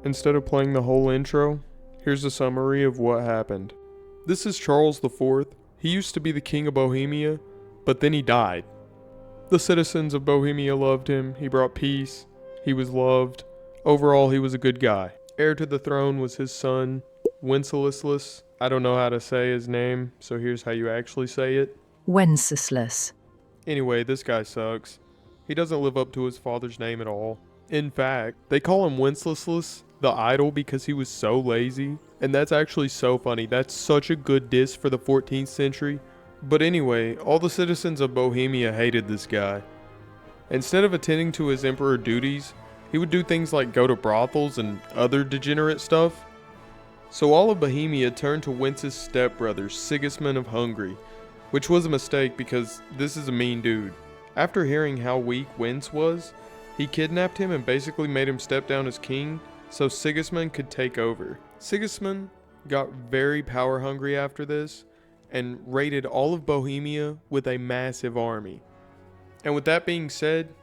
Instead of playing the whole intro, here's a summary of what happened. This is Charles IV. He used to be the king of Bohemia, but then he died. The citizens of Bohemia loved him, he brought peace, he was loved. Overall, he was a good guy. Heir to the throne was his son, Wenceslas. I don't know how to say his name, so here's how you actually say it. Wenceslas. Anyway, this guy sucks. He doesn't live up to his father's name at all. In fact, they call him Wenceslas the idol because he was so lazy. And that's actually so funny. That's such a good diss for the 14th century. But anyway, all the citizens of Bohemia hated this guy. Instead of attending to his emperor duties, he would do things like go to brothels and other degenerate stuff. So all of Bohemia turned to Wence's stepbrother, Sigismund of Hungary, which was a mistake because this is a mean dude. After hearing how weak Wence was, he kidnapped him and basically made him step down as king so Sigismund could take over. Sigismund got very power hungry after this and raided all of Bohemia with a massive army. And with that being said,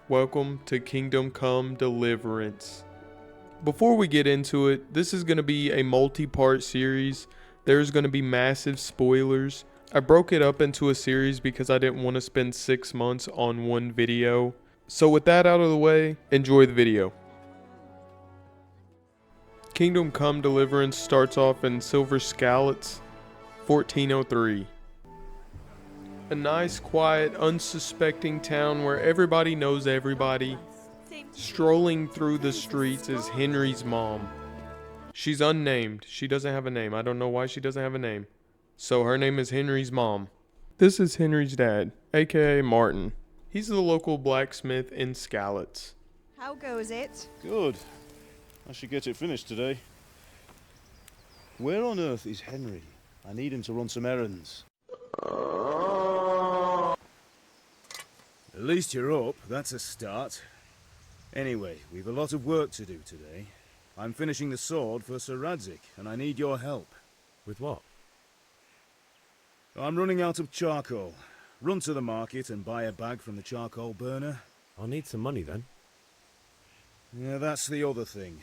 welcome to Kingdom Come Deliverance. Before we get into it, this is going to be a multi-part series. There's going to be massive spoilers. I broke it up into a series because I didn't want to spend 6 months on one video. So with that out of the way, enjoy the video. Kingdom Come Deliverance starts off in To Skalitz, 1403. A nice, quiet, unsuspecting town where everybody knows everybody. Strolling through the streets is Henry's mom. She's unnamed. She doesn't have a name. I don't know why she doesn't have a name. So her name is Henry's mom. This is Henry's dad, aka Martin. He's the local blacksmith in Skalitz. How goes it? Good. I should get it finished today. Where on earth is Henry? I need him to run some errands. At least you're up. That's a start. Anyway, we've a lot of work to do today. I'm finishing the sword for Sir Radzik, and I need your help. With what? I'm running out of charcoal. Run to the market and buy a bag from the charcoal burner. I'll need some money then. Yeah, that's the other thing.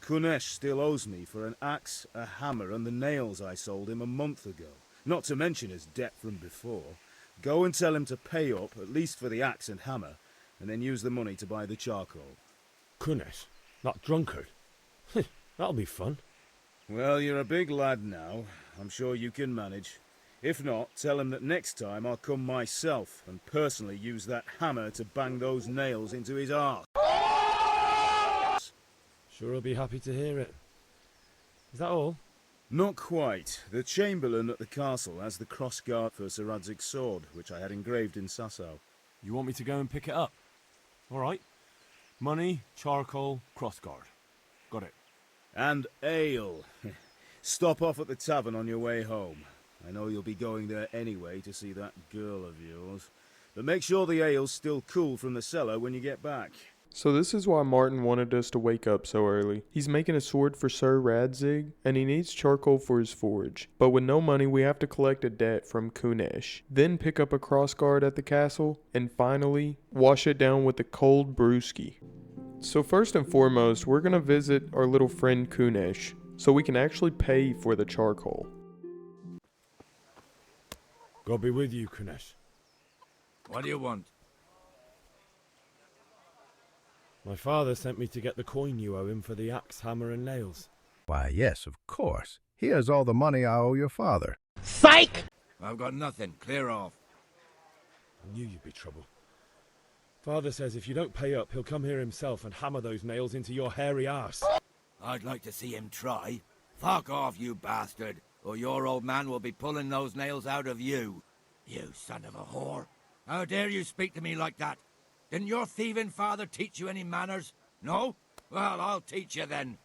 Kunesh still owes me for an axe, a hammer, and the nails I sold him a month ago. Not to mention his debt from before. Go and tell him to pay up, at least for the axe and hammer, and then use the money to buy the charcoal. Kunesh? That drunkard? That'll be fun. Well, you're a big lad now. I'm sure you can manage. If not, tell him that next time I'll come myself and personally use that hammer to bang those nails into his arse. Sure I'll be happy to hear it. Is that all? Not quite. The Chamberlain at the castle has the crossguard for Sir Radzik's sword, which I had engraved in Sasau. You want me to go and pick it up? All right. Money, charcoal, crossguard. Got it. And ale. Stop off at the tavern on your way home. I know you'll be going there anyway to see that girl of yours. But make sure the ale's still cool from the cellar when you get back. So this is why Martin wanted us to wake up so early. He's making a sword for Sir Radzik, and he needs charcoal for his forge. But with no money, we have to collect a debt from Kunesh. Then pick up a crossguard at the castle, and finally, wash it down with a cold brewski. So first and foremost, we're going to visit our little friend Kunesh, so we can actually pay for the charcoal. God be with you, Kunesh. What do you want? My father sent me to get the coin you owe him for the axe, hammer, and nails. Why, yes, of course. Here's all the money I owe your father. Psych! I've got nothing. Clear off. I knew you'd be trouble. Father says if you don't pay up, he'll come here himself and hammer those nails into your hairy arse. I'd like to see him try. Fuck off, you bastard, or your old man will be pulling those nails out of you. You son of a whore. How dare you speak to me like that? Didn't your thieving father teach you any manners? No? Well, I'll teach you then.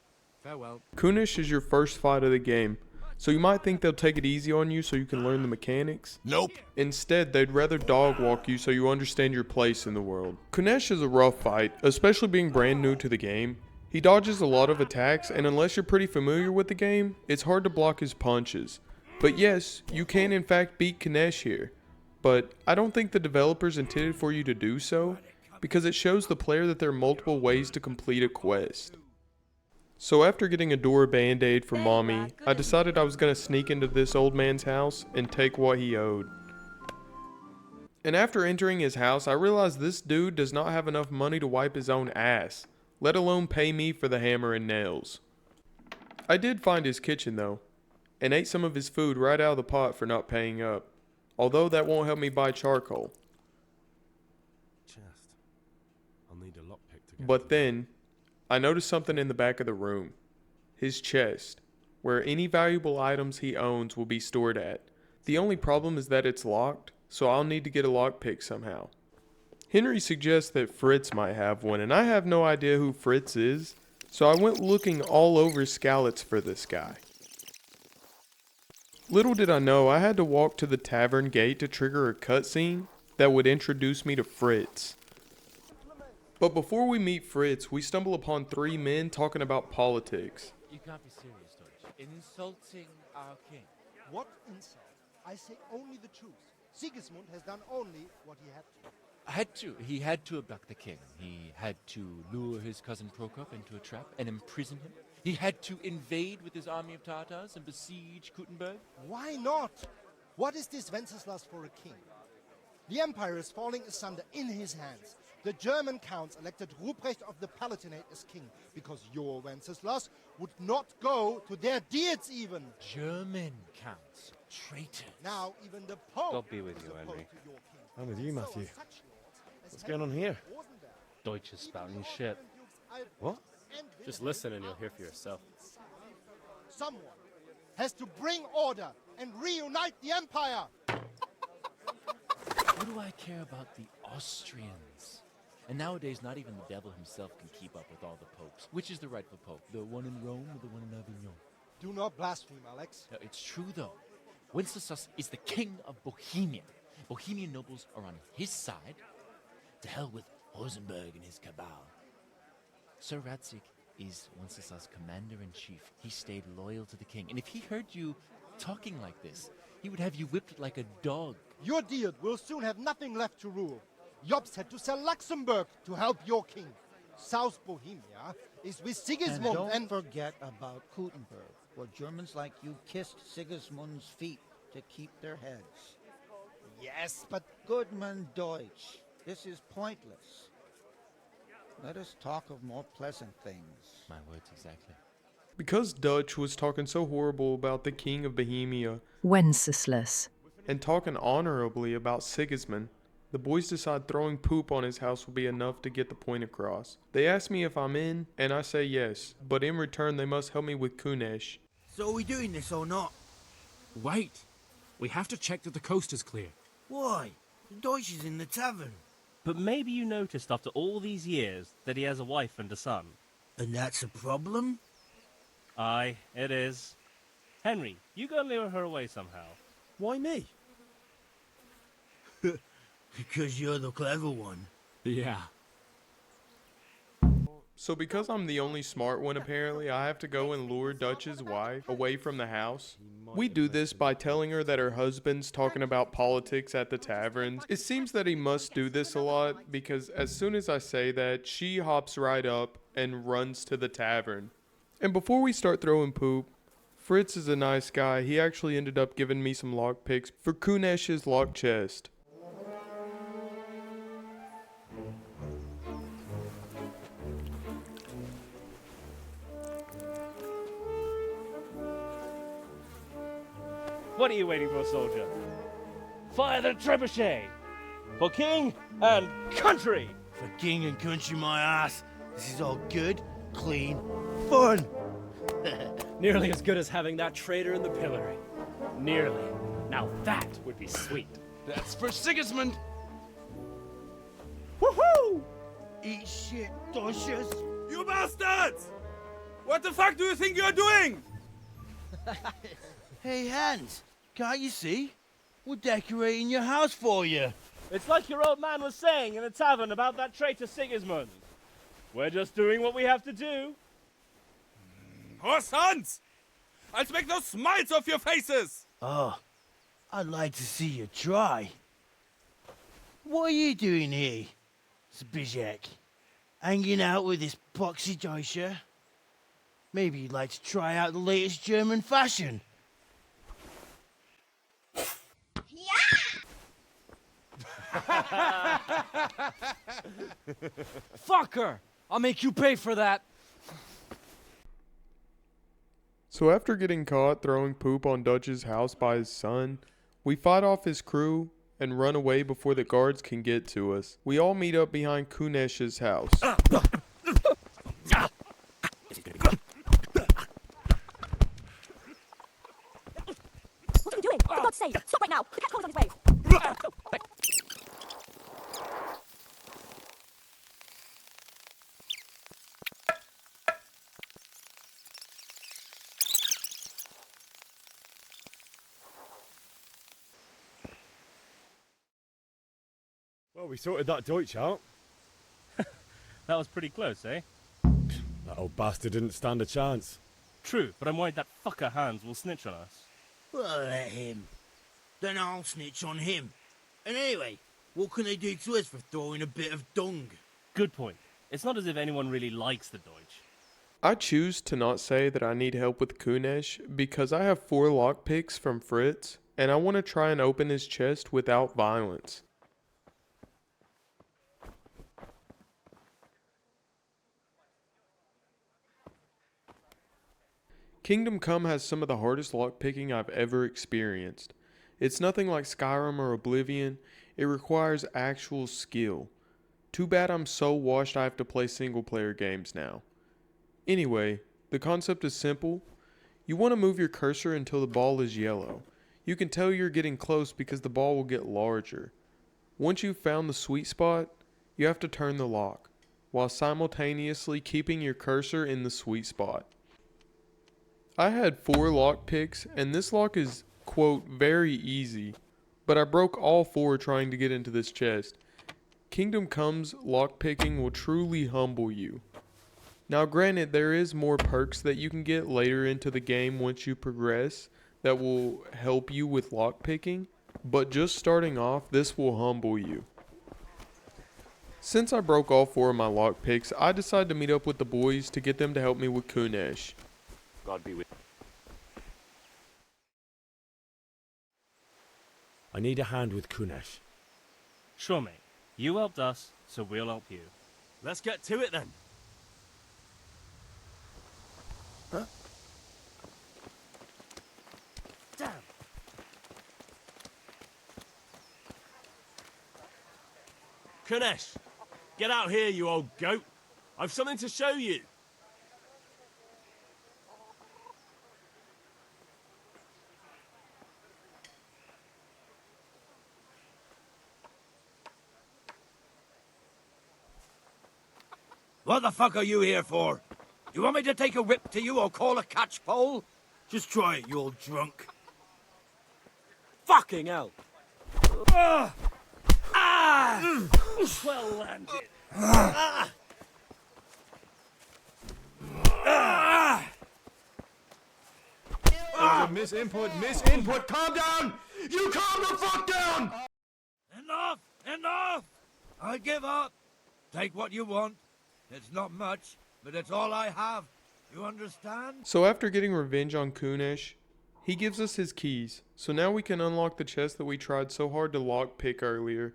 Farewell. Kunesh is your first fight of the game, so you might think they'll take it easy on you so you can learn the mechanics. Nope. Instead, they'd rather dog walk you so you understand your place in the world. Kunesh is a rough fight, especially being brand new to the game. He dodges a lot of attacks, and unless you're pretty familiar with the game, it's hard to block his punches. But yes, you can in fact beat Kunesh here. But I don't think the developers intended for you to do so, because it shows the player that there are multiple ways to complete a quest. So after getting a door band-aid from Mommy, I decided I was going to sneak into this old man's house and take what he owed. And after entering his house, I realized this dude does not have enough money to wipe his own ass, let alone pay me for the hammer and nails. I did find his kitchen though, and ate some of his food right out of the pot for not paying up, although that won't help me buy charcoal. Chest. I'll need a lockpick to get But then, I noticed something in the back of the room. His chest, where any valuable items he owns will be stored at. The only problem is that it's locked, so I'll need to get a lockpick somehow. Henry suggests that Fritz might have one, and I have no idea who Fritz is, so I went looking all over Skalitz for this guy. Little did I know I had to walk to the tavern gate to trigger a cutscene that would introduce me to Fritz. But before we meet Fritz, we stumble upon three men talking about politics. You can't be serious, Deutsch. Insulting our king. What insult? I say only the truth. Sigismund has done only what he had to. He had to abduct the king. He had to lure his cousin Prokop into a trap and imprison him. He had to invade with his army of Tatars and besiege Kuttenberg. Why not? What is this Wenceslas for a king? The empire is falling asunder in his hands. The German counts elected Ruprecht of the Palatinate as king because your Wenceslas would not go to their deeds even. German counts. Traitors. Now even the Pope God be with is you, opposed Henry. to your king. I'm with you, So Matthew. are such lords as What's going on Henry here? of Rosenberg, Deutsch is spouting even shit. Dukes Albrecht What? and Just Wilhelm listen and you'll are hear for yourself. Someone has to bring order and reunite the empire. What do I care about the Austrians? And nowadays, not even the devil himself can keep up with all the popes. Which is the rightful pope? The one in Rome or the one in Avignon? Do not blaspheme, Alex. No, it's true, though. Wenceslas is the king of Bohemia. Bohemian nobles are on his side. To hell with Rosenberg and his cabal. Sir Ratzik is Wenceslas' commander-in-chief. He stayed loyal to the king. And if he heard you talking like this, he would have you whipped like a dog. Your deed will soon have nothing left to rule. Jobst had to sell Luxembourg to help your king. South Bohemia is with Sigismund And don't and... forget about Kuttenberg, where Germans like you kissed Sigismund's feet to keep their heads. Yes, but Goodman Deutsch, this is pointless. Let us talk of more pleasant things. My words exactly. Because Dutch was talking so horrible about the king of Bohemia Wenceslas. and talking honorably about Sigismund, the boys decide throwing poop on his house will be enough to get the point across. They ask me if I'm in, and I say yes, but in return they must help me with kunesh. So are we doing this or not? Wait. We have to check that the coast is clear. Why? The Deutsch is in the tavern. But maybe you noticed after all these years that he has a wife and a son. And that's a problem? Aye, it is. Henry, you go lure her away somehow. Why me? Because you're the clever one. Yeah. So because I'm the only smart one apparently, I have to go and lure Dutch's wife away from the house. We do this by telling her that her husband's talking about politics at the taverns. It seems that he must do this a lot because as soon as I say that, she hops right up and runs to the tavern. And before we start throwing poop, Fritz is a nice guy. He actually ended up giving me some lockpicks for Kunesh's lock chest. What are you waiting for, soldier? Fire the trebuchet! For king and country! For king and country, my ass. This is all good, clean, fun. Nearly as good as having that traitor in the pillory. Nearly. Now that would be sweet. That's for Sigismund. Woohoo! Eat shit, Deutsches. You bastards! What the fuck do you think you're doing? Hey, Hans, can't you see? We're decorating your house for you. It's like your old man was saying in the tavern about that traitor Sigismund. We're just doing what we have to do. Horse Hans! I'll make those smiles off your faces! Oh, I'd like to see you try. What are you doing here, Zbizek? Hanging out with this poxy Deutscher? Maybe you'd like to try out the latest German fashion. Fuck her! I'll make you pay for that. So after getting caught throwing poop on Dutch's house by his son, we fight off his crew and run away before the guards can get to us. We all meet up behind Kunesh's house. What are you doing? For God's sake, stop right now. The cat calls on his way. Well, we sorted that Deutsch out. That was pretty close, eh? That old bastard didn't stand a chance. True, but I'm worried that fucker Hans will snitch on us. Well, let him. Then I'll snitch on him. And anyway, what can they do to us for throwing a bit of dung? Good point. It's not as if anyone really likes the Deutsch. I choose to not say that I need help with Kunesh because I have 4 lockpicks from Fritz, and I want to try and open his chest without violence. Kingdom Come has some of the hardest lockpicking I've ever experienced. It's nothing like Skyrim or Oblivion. It requires actual skill. Too bad I'm so washed I have to play single player games now. Anyway, the concept is simple. You want to move your cursor until the ball is yellow. You can tell you're getting close because the ball will get larger. Once you've found the sweet spot, you have to turn the lock, while simultaneously keeping your cursor in the sweet spot. I had 4 lockpicks, and this lock is, quote, very easy, but I broke all 4 trying to get into this chest. Kingdom Come's lockpicking will truly humble you. Now granted, there is more perks that you can get later into the game once you progress that will help you with lockpicking, but just starting off, this will humble you. Since I broke all 4 of my lockpicks, I decided to meet up with the boys to get them to help me with Kunesh. God be with you. I need a hand with Kunesh. Sure, mate. You helped us, so we'll help you. Let's get to it then. Huh? Damn. Kunesh, get out here, you old goat. I've something to show you. What the fuck are you here for? You want me to take a whip to you or call a catch pole? Just try it, you old drunk. Fucking hell! Ah! Well landed. Miss input, calm down! You calm the fuck down! Enough! Enough! I give up. Take what you want. It's not much, but it's all I have. You understand? So after getting revenge on Kunesh, he gives us his keys. So now we can unlock the chest that we tried so hard to lockpick earlier.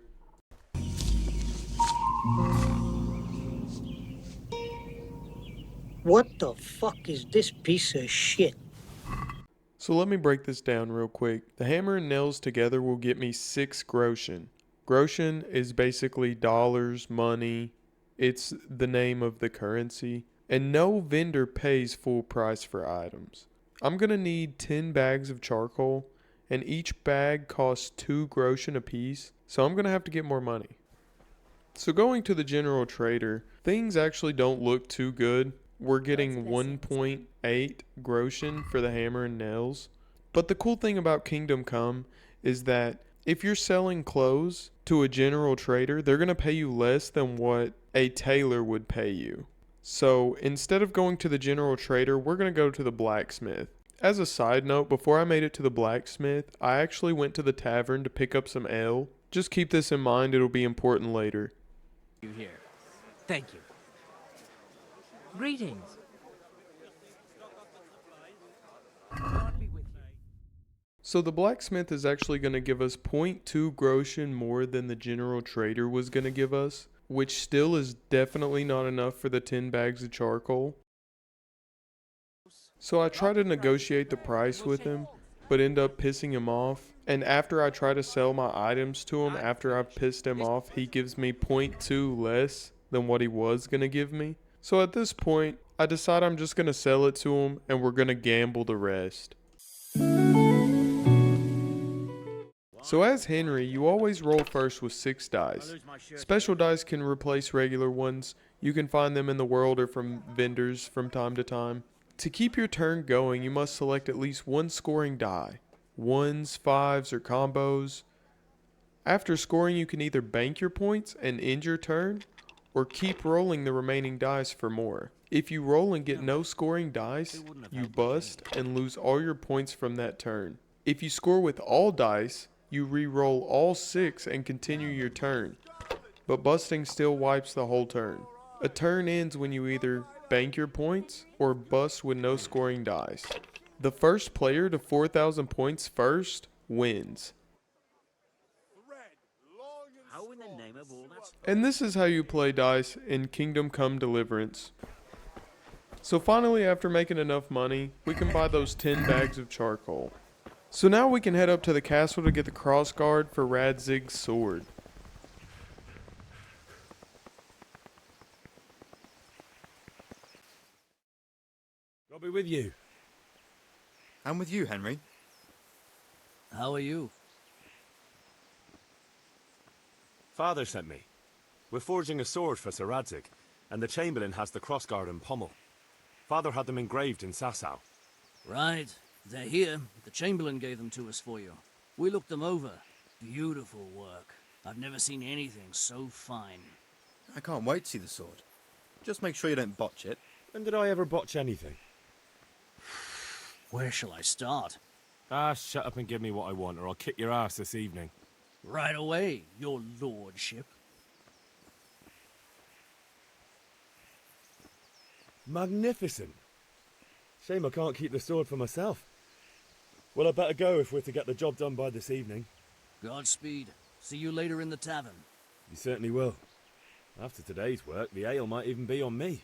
What the fuck is this piece of shit? So let me break this down real quick. The hammer and nails together will get me 6 groschen. Groschen is basically dollars, money. It's the name of the currency. And no vendor pays full price for items. I'm going to need 10 bags of charcoal, and each bag costs 2 groschen apiece, so I'm going to have to get more money. So going to the general trader, things actually don't look too good. We're getting 1.8 groschen for the hammer and nails. But the cool thing about Kingdom Come is that if you're selling clothes to a general trader, they're going to pay you less than what a tailor would pay you. So instead of going to the general trader, we're going to go to the blacksmith. As a side note, before I made it to the blacksmith, I actually went to the tavern to pick up some ale. Just keep this in mind, it'll be important later. You here. Thank you. Greetings. So the blacksmith is actually going to give us 0.2 groschen more than the general trader was going to give us, which still is definitely not enough for the 10 bags of charcoal. So I try to negotiate the price with him, but end up pissing him off. And after I try to sell my items to him after I've pissed him off, he gives me 0.2 less than what he was going to give me. So at this point, I decide I'm just going to sell it to him and we're going to gamble the rest. So as Henry, you always roll first with 6 dice. Special dice can replace regular ones. You can find them in the world or from vendors from time to time. To keep your turn going, you must select at least one scoring die. 1s, 5s, or combos. After scoring, you can either bank your points and end your turn, or keep rolling the remaining dice for more. If you roll and get no scoring dice, you bust and lose all your points from that turn. If you score with all dice, you re-roll all 6 and continue your turn, but busting still wipes the whole turn. A turn ends when you either bank your points or bust with no scoring dice. The first player to 4,000 points first wins. And this is how you play dice in Kingdom Come Deliverance. So finally, after making enough money, we can buy those 10 bags of charcoal. So now we can head up to the castle to get the crossguard for Radzig's sword. I'll be with you. I'm with you, Henry. How are you? Father sent me. We're forging a sword for Sir Radzig, and the Chamberlain has the crossguard and pommel. Father had them engraved in Sasau. Right. They're here. The Chamberlain gave them to us for you. We looked them over. Beautiful work. I've never seen anything so fine. I can't wait to see the sword. Just make sure you don't botch it. When did I ever botch anything? Where shall I start? Shut up and give me what I want, or I'll kick your ass this evening. Right away, your lordship. Magnificent. Shame I can't keep the sword for myself. Well, I better go if we're to get the job done by this evening. Godspeed. See you later in the tavern. You certainly will. After today's work, the ale might even be on me.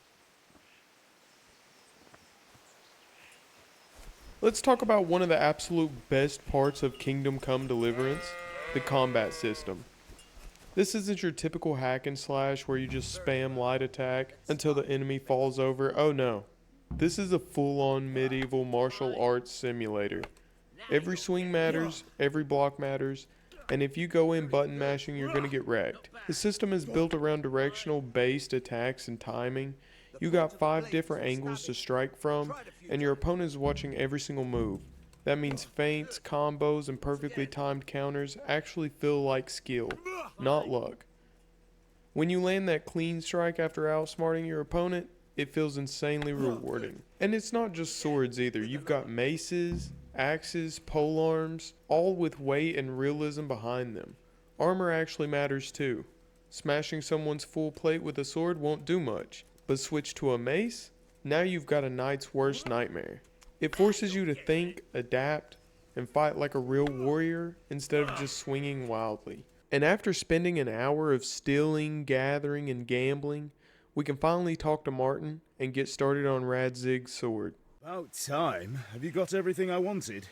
Let's talk about one of the absolute best parts of Kingdom Come Deliverance, the combat system. This isn't your typical hack and slash where you just spam light attack until the enemy falls over. Oh no. This is a full-on medieval martial arts simulator. Every swing matters, every block matters, and if you go in button mashing, you're going to get wrecked. The system is built around directional based attacks and timing. You got 5 different angles to strike from, and your opponent is watching every single move. That means feints, combos, and perfectly timed counters actually feel like skill, not luck. When you land that clean strike after outsmarting your opponent, it feels insanely rewarding. And it's not just swords either. You've got maces, axes, polearms, all with weight and realism behind them. Armor actually matters too. Smashing someone's full plate with a sword won't do much, but switch to a mace? Now you've got a knight's worst nightmare. It forces you to think, adapt, and fight like a real warrior instead of just swinging wildly. And after spending an hour of stealing, gathering, and gambling, we can finally talk to Martin and get started on Radzig's sword. About time. Have you got everything I wanted?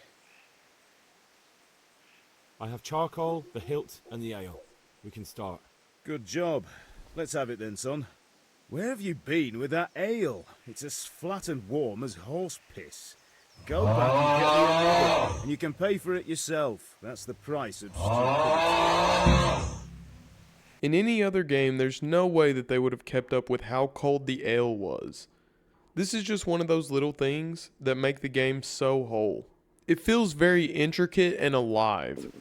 I have charcoal, the hilt, and the ale. We can start. Good job. Let's have it then, son. Where have you been with that ale? It's as flat and warm as horse piss. Go back and get the ale, and you can pay for it yourself. That's the price of stupidity. In any other game, there's no way that they would have kept up with how cold the ale was. This is just one of those little things that make the game so whole. It feels very intricate and alive.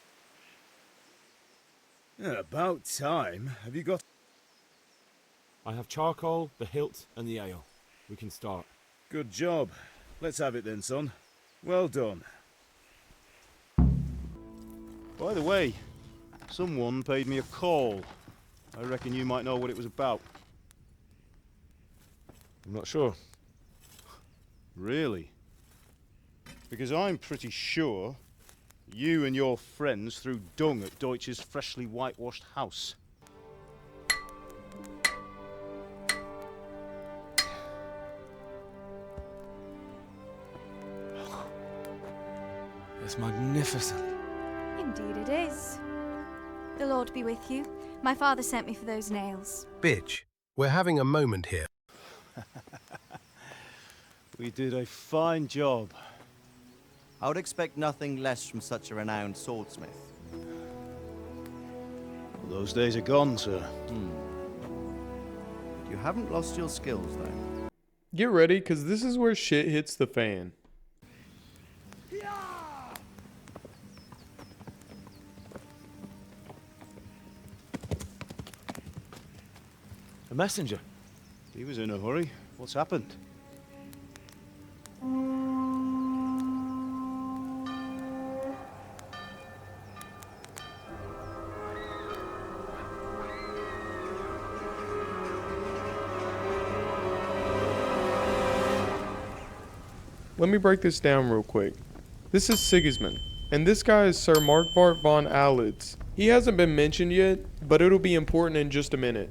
About time. Have you got... I have charcoal, the hilt, and the ale. We can start. Good job. Let's have it then, son. Well done. By the way, someone paid me a call. I reckon you might know what it was about. I'm not sure. Really? Because I'm pretty sure You and your friends threw dung at Deutsch's freshly whitewashed house. It's magnificent. Indeed it is. The Lord be with you. My father sent me for those nails. Bitch, we're having a moment here. We did a fine job. I would expect nothing less from such a renowned swordsmith. Those days are gone, sir. You haven't lost your skills, though. Get ready, because this is where shit hits the fan. A messenger. He was in a hurry. What's happened? Let me break this down real quick. This is Sigismund, and this guy is Sir Markvart von Alitz. He hasn't been mentioned yet, but it'll be important in just a minute.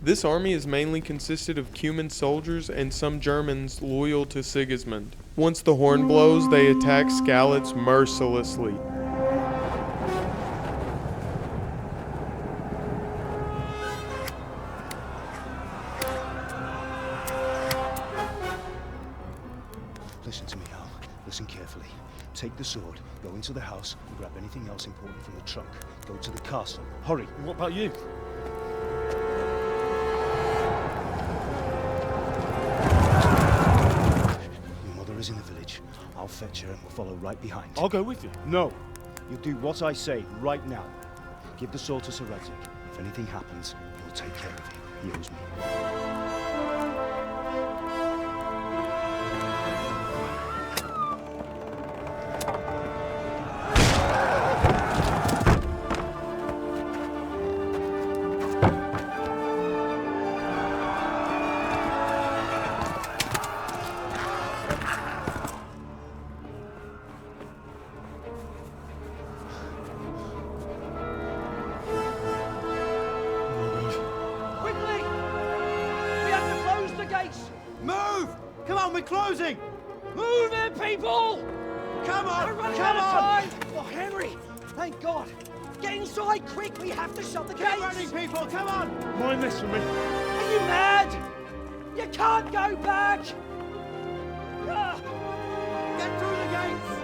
This army is mainly consisted of Cuman soldiers and some Germans loyal to Sigismund. Once the horn blows, they attack Skalitz mercilessly. Listen to me, Al. Listen carefully. Take the sword, go into the house, and grab anything else important from the trunk. Go to the castle. Hurry. What about you? Your mother is in the village. I'll fetch her and we'll follow right behind. I'll go with you. No. You do what I say right now. Give the sword to Sir Radzik. If anything happens, he'll take care of you. He owes me. Move! Come on, we're closing! Move it, people! Come on! We're running Come out of on! time! Oh, Henry! Thank God! Get inside, quick! We have to shut the gates! Keep running, people! Come on! Mind this for me. Are you mad? You can't go back! Ah. Get through the gates!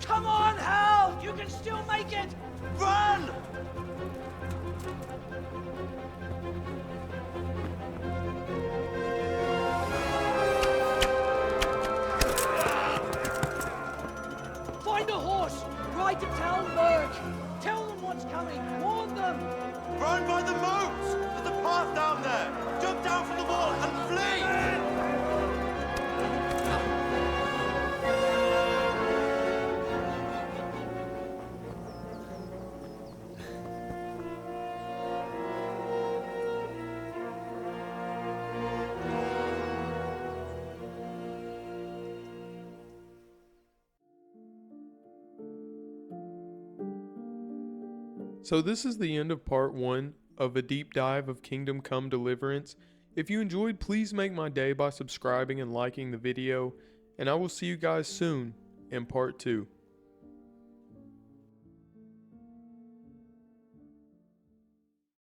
Come on, Hal! You can still make it! Run! Find a horse! Ride to Talmberg! Tell them what's coming! Warn them! Run by the moat! There's a path down there! Jump down from the wall and flee! So this is the end of part 1 of a deep dive of Kingdom Come Deliverance. If you enjoyed, please make my day by subscribing and liking the video, and I will see you guys soon in part 2.